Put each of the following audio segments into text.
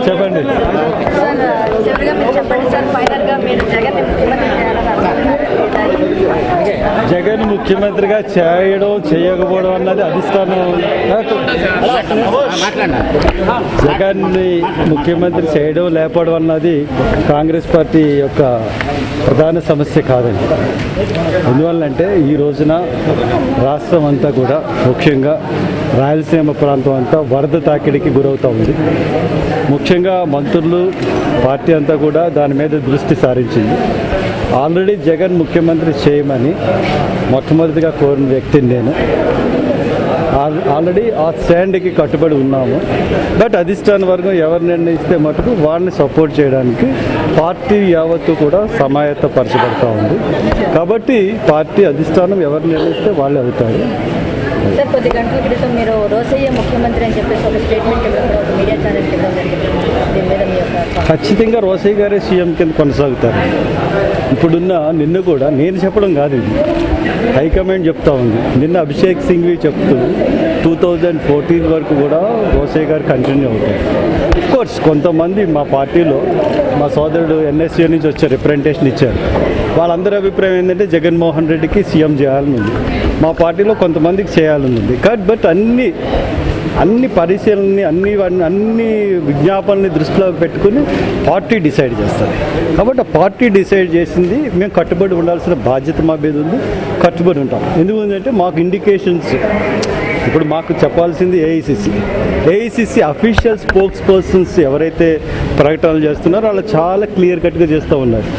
చెప్పండి. జగన్ ముఖ్యమంత్రిగా చేయడం చేయకపోవడం అన్నది అధిష్టానం. జగన్ని ముఖ్యమంత్రి చేయడం లేకపోవడం అన్నది కాంగ్రెస్ పార్టీ యొక్క ప్రధాన సమస్య కాదండి. ఎందువల్లంటే ఈ రోజున రాష్ట్రం అంతా కూడా ముఖ్యంగా రాయలసీమ ప్రాంతం అంతా వరద తాకిడికి గురవుతూ ఉంది. ముఖ్యంగా మంత్రులు పార్టీ అంతా కూడా దాని మీద దృష్టి సారించింది. ఆల్రెడీ జగన్ ముఖ్యమంత్రి చేయమని మొట్టమొదటిగా కోరిన వ్యక్తిని నేను. ఆల్రెడీ ఆ స్టాండ్కి కట్టుబడి ఉన్నాము. బట్ అధిష్టాన వర్గం ఎవరు నిర్ణయిస్తే మటుకు వాళ్ళని సపోర్ట్ చేయడానికి పార్టీ యావత్తు కూడా సమాయత్తపరచబడతా ఉంది. కాబట్టి పార్టీ అధిష్టానం ఎవరు నిర్ణయిస్తే వాళ్ళే అవుతారు. సార్, కొద్ది గంటల క్రితం మీరు రోసయ్య ముఖ్యమంత్రి అని చెప్పేసి ఒక స్టేట్మెంట్ ఇవ్వడం, ఒక మీడియా ఛానల్కి ఇవ్వడం జరిగింది. దీని మీద మీ యొక్క ఖచ్చితంగా రోసయ్య గారే సీఎం కింద కొనసాగుతారు. ఇప్పుడున్న నిన్ను కూడా నేను చెప్పడం కాదు, ఇది హైకమాండ్ చెప్తా ఉంది. నిన్న అభిషేక్ సింఘ్వి చెప్తూ 2014 వరకు కూడా రోసయ్య గారు కంటిన్యూ అవుతారు. కోర్స్ కొంతమంది మా పార్టీలో మా సోదరుడు ఎన్ఎస్ఏ నుంచి వచ్చారు, రిప్రజెంటేషన్ ఇచ్చారు. వాళ్ళందరి అభిప్రాయం ఏంటంటే జగన్మోహన్ రెడ్డికి సీఎం చేయాలని ఉంది. మా పార్టీలో కొంతమందికి చేయాలని ఉంది. బట్ అన్ని పరిశీలనని అన్ని విజ్ఞాపనని దృష్టిలో పెట్టుకుని పార్టీ డిసైడ్ చేస్తుంది. కాబట్టి ఆ పార్టీ డిసైడ్ చేసింది మేము కట్టుబడి ఉండాల్సిన బాధ్యత మా మీద ఉంది. కట్టుబడి ఉంటాం. ఎందుకంటే మాకు ఇండికేషన్స్ ఇప్పుడు మాకు చెప్పాల్సింది ఏఐసిసి అఫీషియల్ స్పోక్స్ పర్సన్స్ ఎవరైతే ప్రకటనలు చేస్తున్నారో వాళ్ళు చాలా క్లియర్ కట్గా చేస్తూ ఉన్నారు.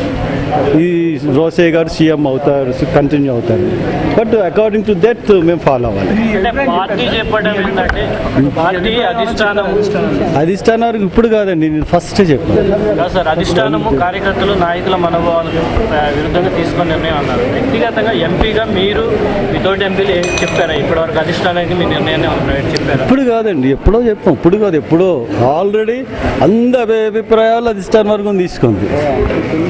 ఈ రోసయ్య గారు సీఎం అవుతారు, కంటిన్యూ అవుతారు. బట్ అకార్డింగ్ టు దట్ మేము ఫాలో అవ్వాలి. అధిష్టానానికి ఇప్పుడు కాదండి, నేను ఫస్ట్ చెప్పాను సార్. అధిష్టానము కార్యకర్తలు నాయకుల మనోభావాలకు విరుద్ధంగా తీసుకున్న నిర్ణయం అన్నారు. వ్యక్తిగతంగా ఎంపీగా మీరు మీతోటి ఎంపీలు చెప్పారా ఇప్పటివరకు అధిష్టానానికి మీ నిర్ణయాన్ని చెప్పారు? ఇప్పుడు కాదండి, ఎప్పుడో చెప్పాం. ఇప్పుడు కాదు, ఎప్పుడో. ఆల్రెడీ అందరి అభిప్రాయాలు అధిష్టాన వర్గం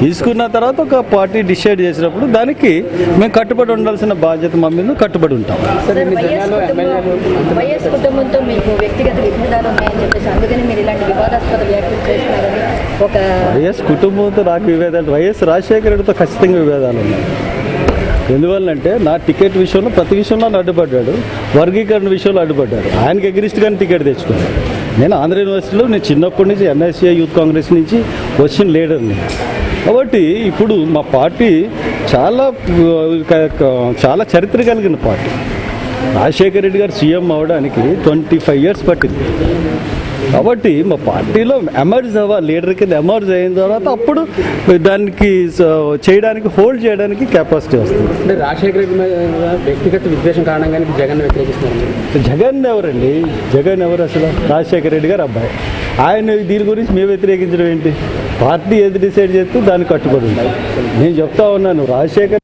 తీసుకున్న తర్వాత ఒక పార్టీ డిసైడ్ చేసినప్పుడు దానికి మేము కట్టుబడి ఉండాల్సిన బాధ్యత మా మీద కట్టుబడి ఉంటాం. వైఎస్ కుటుంబంతో మీకు వ్యక్తిగత విభేదాలు ఉన్నాయని చెప్పేసి అందుకని మీరు ఇలాంటి వివాదాస్పద వ్యాఖ్యలు చేస్తున్నారని ఒక వైఎస్ కుటుంబంతో నాకు విభేదాలు, వైఎస్ రాజశేఖర రెడ్డితో ఖచ్చితంగా విభేదాలు ఉన్నాయి. ఎందువల్లంటే నా టికెట్ విషయంలో ప్రతి విషయంలో అడ్డుపడ్డాడు, వర్గీకరణ విషయంలో అడ్డుపడ్డాడు. ఆయనకి ఎగ్రిస్ట్గానే టికెట్ తెచ్చుకున్నాను. నేను ఆంధ్ర యూనివర్సిటీలో నేను చిన్నప్పటి నుంచి ఎన్ఎస్ఏ యూత్ కాంగ్రెస్ నుంచి వచ్చిన లీడర్ని. కాబట్టి ఇప్పుడు మా పార్టీ చాలా చరిత్ర కలిగిన పార్టీ. రాజశేఖర రెడ్డి గారు సీఎం అవడానికి 25 years పట్టింది. కాబట్టి మా పార్టీలో ఎమర్జ్ లీడర్ కింద ఎమర్జ్ అయిన తర్వాత అప్పుడు దానికి చేయడానికి హోల్డ్ చేయడానికి కెపాసిటీ వస్తుంది. అంటే రాజశేఖర రెడ్డి వ్యక్తిగత విద్వేషం కారణంగానే జగన్ వ్యతిరేకిస్తున్నారు. జగన్ ఎవరండి? జగన్ ఎవరు అసలు? రాజశేఖర రెడ్డి గారు అబ్బాయి. ఆయన దీని గురించి మేము వ్యతిరేకించడం ఏంటి? పార్టీ ఏది డిసైడ్ చేస్తూ దానికి కట్టుబడి ఉండాలి. నేను చెప్తా ఉన్నాను, రాజశేఖర్